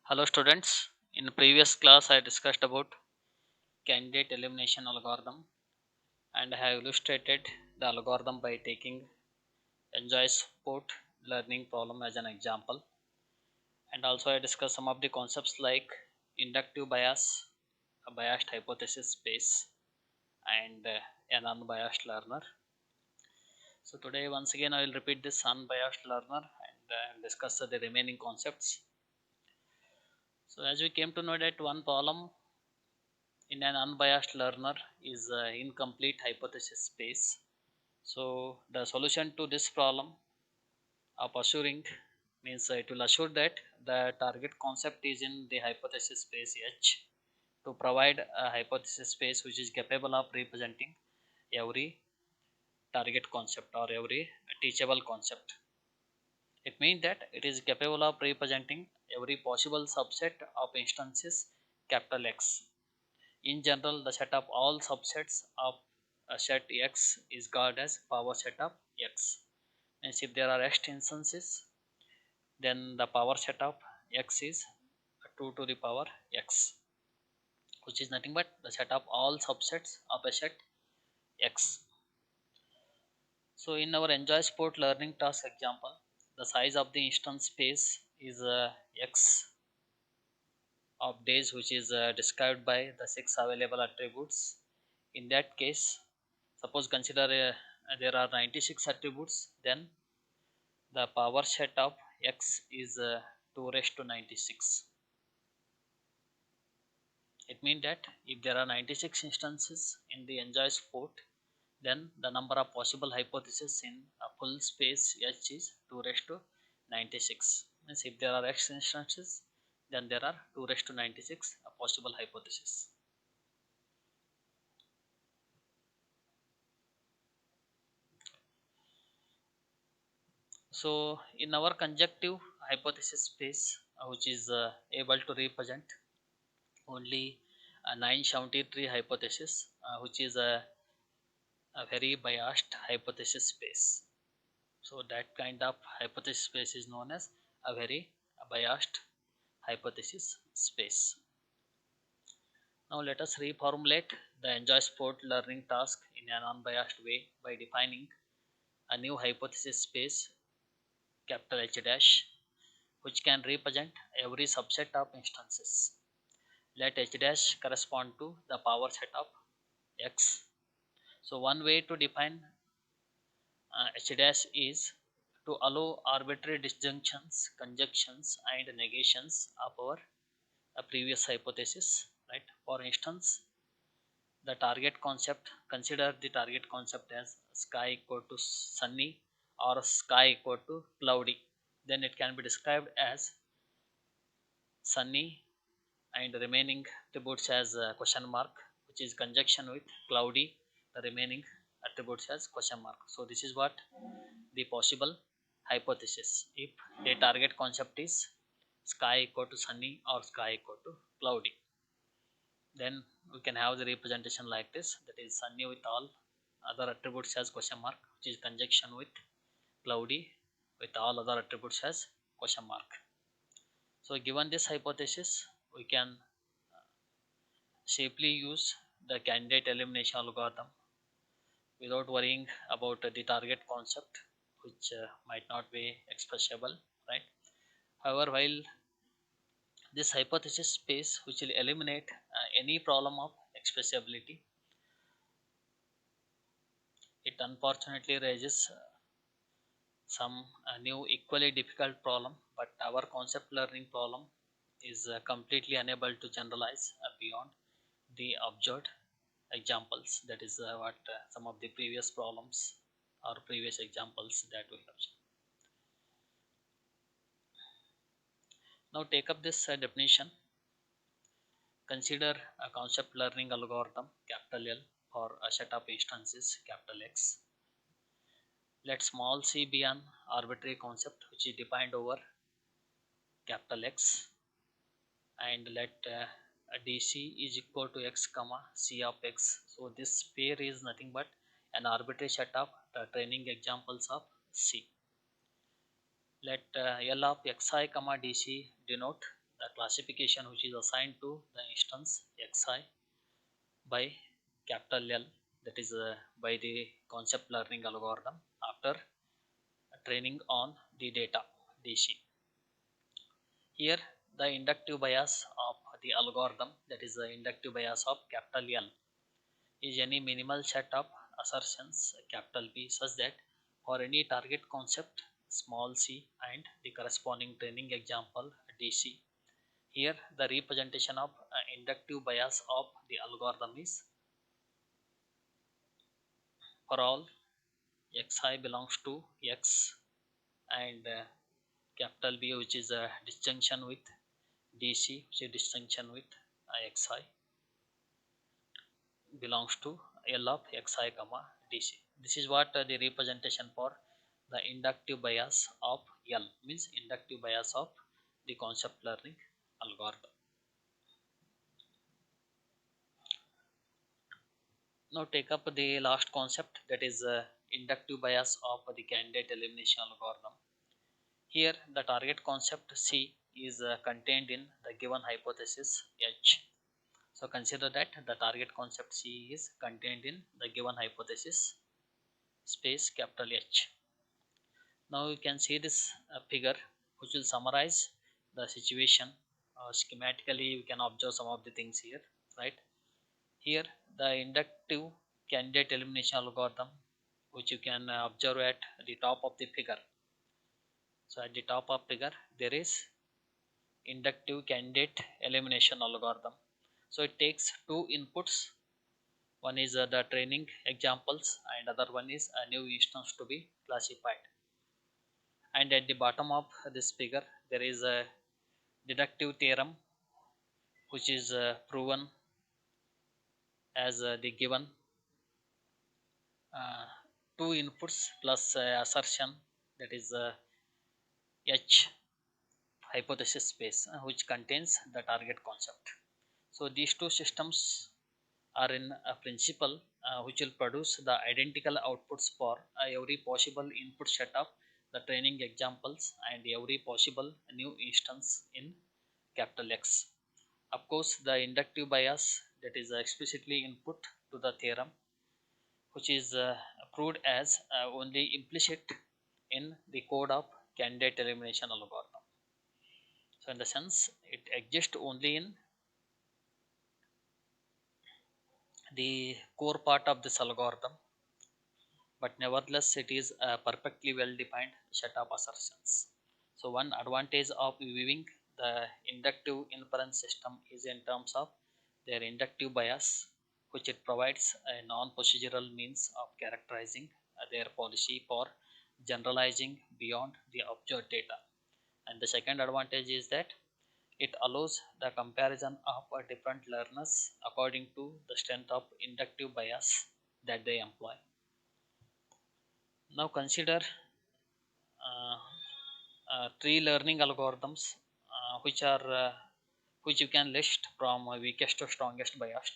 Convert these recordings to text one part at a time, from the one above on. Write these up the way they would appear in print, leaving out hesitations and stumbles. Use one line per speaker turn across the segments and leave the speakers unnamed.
Hello students, in previous class I discussed about candidate elimination algorithm and I have illustrated the algorithm by taking enjoy sport learning problem as an example, and also I discussed some of the concepts like inductive bias, a biased hypothesis space, and an unbiased learner. So today once again I will repeat this unbiased learner and discuss the remaining concepts. So as we came to know that one problem in an unbiased learner is incomplete hypothesis space. So the solution to this problem of assuring means it will assure that the target concept is in the hypothesis space H to provide a hypothesis space which is capable of representing every target concept or every teachable concept. It means that it is capable of representing every possible subset of instances capital X. In general, the set of all subsets of a set X is called as power set of X. Means if there are X instances, then the power set of X is 2 to the power X, which is nothing but the set of all subsets of a set X. So in our Enjoy Sport learning task example, the size of the instance space is X of days, which is described by the 6 available attributes. In that case, suppose consider there are 96 attributes, then the power set of X is 2 raised to 96. It means that if there are 96 instances in the Enjoy Sport, then the number of possible hypotheses in a full space H is 2 raised to 96. Means if there are X instances, then there are 2 raised to 96 possible hypotheses. So in our conjective hypothesis space, which is able to represent only a 973 hypothesis, which is a very biased hypothesis space. So that kind of hypothesis space is known as a very biased hypothesis space. Now let us reformulate the Enjoy Sport learning task in an unbiased way by defining a new hypothesis space capital H dash, which can represent every subset of instances. Let H dash correspond to the power set of X. So one way to define H dash is to allow arbitrary disjunctions, conjunctions, and negations of our previous hypothesis. Right. For instance, the target concept. Consider the target concept as sky equal to sunny or sky equal to cloudy. Then it can be described as sunny and the remaining attributes as question mark, which is conjunction with cloudy, the remaining attributes as question mark. So this is what the possible hypothesis if the target concept is sky equal to sunny or sky equal to cloudy. Then we can have the representation like this, that is sunny with all other attributes as question mark, which is conjunction with cloudy with all other attributes as question mark. So given this hypothesis, we can safely use the candidate elimination algorithm without worrying about the target concept, which might not be expressible, right? However, while this hypothesis space which will eliminate any problem of expressibility, it unfortunately raises some new equally difficult problem, but our concept learning problem is completely unable to generalize beyond the observed examples. That is what some of the previous problems or previous examples that we have seen. Now take up this definition. Consider a concept learning algorithm capital L for a set of instances capital X. Let small c be an arbitrary concept which is defined over capital X, and let dc is equal to x comma c of x. So this pair is nothing but an arbitrary set of the training examples of c. Let L of xi comma dc denote the classification which is assigned to the instance xi by capital L, that is by the concept learning algorithm after training on the data DC. Here the inductive bias of the algorithm, that is the inductive bias of capital L, is any minimal set of assertions capital B such that for any target concept small c and the corresponding training example DC. Here the representation of inductive bias of the algorithm is for all xi belongs to x and capital B, which is a disjunction with DC, which is disjunction with xi, belongs to L of xi comma DC. This is what the representation for the inductive bias of L, means inductive bias of the concept learning algorithm. Now take up the last concept, that is inductive bias of the candidate elimination algorithm. Here the target concept C is contained in the given hypothesis H. So consider that the target concept C is contained in the given hypothesis space capital H. Now you can see this figure which will summarize the situation. Schematically we can observe some of the things here, right? Here the inductive candidate elimination algorithm, which you can observe at the top of the figure. So at the top of figure there is inductive candidate elimination algorithm. So it takes two inputs. One is the training examples and other one is a new instance to be classified. And at the bottom of this figure there is a deductive theorem which is proven as the given uh, two inputs plus assertion, that is H hypothesis space which contains the target concept. So these two systems are in a principle which will produce the identical outputs for every possible input set of the training examples and every possible new instance in capital X. Of course, the inductive bias, that is explicitly input to the theorem, which is proved as only implicit in the code of candidate elimination algorithm. So in the sense it exists only in the core part of this algorithm, but nevertheless it is a perfectly well defined set of assertions. So one advantage of viewing the inductive inference system is in terms of their inductive bias, which it provides a non-procedural means of characterizing their policy for generalizing beyond the observed data. And the second advantage is that it allows the comparison of different learners according to the strength of inductive bias that they employ. Now consider uh, three learning algorithms which you can list from weakest to strongest biased.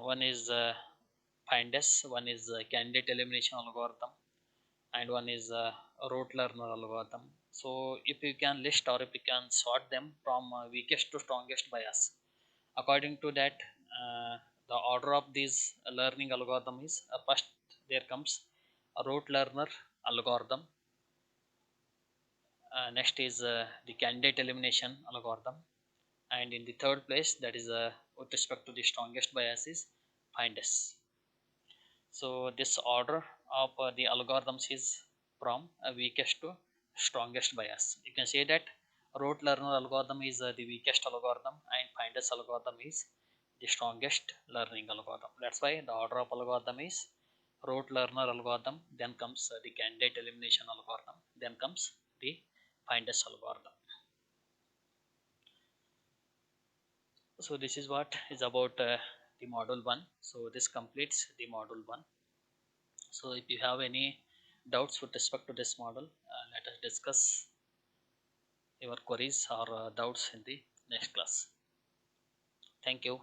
One is FINDES, one is candidate elimination algorithm, and one is rote learner algorithm. So if you can list or if you can sort them from weakest to strongest bias, according to that, the order of these learning algorithm is first there comes a rote learner algorithm. Next is the candidate elimination algorithm, and in the third place, that is with respect to the strongest bias, is FINDES. So this order of the algorithms is from weakest to strongest bias. You can say that rote learner algorithm is the weakest algorithm and FINDES algorithm is the strongest learning algorithm. That's why the order of algorithm is rote learner algorithm, then comes the candidate elimination algorithm, then comes the FINDES algorithm. So this is what is about the module 1. So this completes the module 1. So if you have any doubts with respect to this model, let us discuss your queries or doubts in the next class. Thank you.